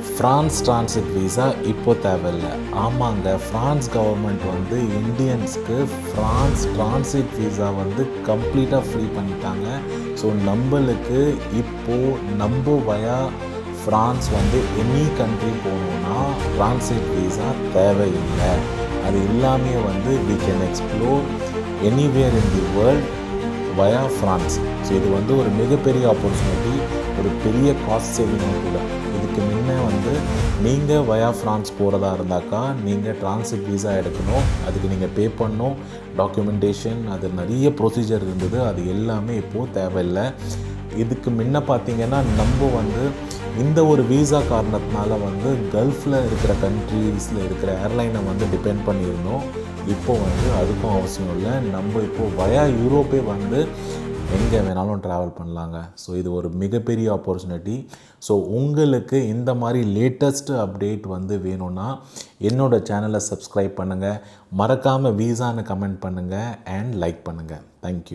France transit visa இப்போ தேவையில்லை. ஆமாங்க, ஃப்ரான்ஸ் கவர்மெண்ட் வந்து இந்தியன்ஸ்க்கு ஃப்ரான்ஸ் டிரான்சிட் விசா வந்து கம்ப்ளீட்டாக ஃப்ரீ பண்ணிட்டாங்க. ஸோ நம்மளுக்கு இப்போது நம்ம வயா ஃப்ரான்ஸ் வந்து எனி கண்ட்ரி போகணுன்னா டிரான்சிட் விசா தேவையில்லை. அது எல்லாமே வந்து we can explore anywhere in the world via France. So இது வந்து ஒரு மிகப்பெரிய ஆப்பர்ச்சுனிட்டி, ஒரு பெரிய காஸ்ட் சேவிங்கும் கூட. இதுக்கு முன்னே வந்து நீங்கள் வயா ஃப்ரான்ஸ் போகிறதா இருந்தாக்கா நீங்கள் டிரான்சிட் விசா எடுக்கணும், அதுக்கு நீங்கள் பே பண்ணணும், டாக்குமெண்டேஷன், அது நிறைய ப்ரொசீஜர் இருந்தது. அது எல்லாமே இப்போது தேவையில்லை. இதுக்கு முன்ன பார்த்திங்கன்னா நம்ம வந்து இந்த ஒரு விசா காரணத்தினால வந்து கல்ஃபில் இருக்கிற கண்ட்ரீஸில் இருக்கிற ஏர்லைனை வந்து டிபெண்ட் பண்ணியிருந்தோம். இப்போ வந்து அதுக்கும் அவசியம் இல்லை. நம்ம இப்போது வயா யூரோப்பே வந்து எங்கே வேணாலும் ட்ராவல் பண்ணலாங்க. ஸோ இது ஒரு மிகப்பெரிய ஆப்பர்ச்சுனிட்டி. ஸோ உங்களுக்கு இந்த மாதிரி லேட்டஸ்ட்டு அப்டேட் வந்து வேணும்னா என்னோடய சேனலை சப்ஸ்கிரைப் பண்ணுங்கள், மறக்காமல் விசான்னு கமெண்ட் பண்ணுங்கள் அண்ட் லைக் பண்ணுங்கள். தேங்க்யூ.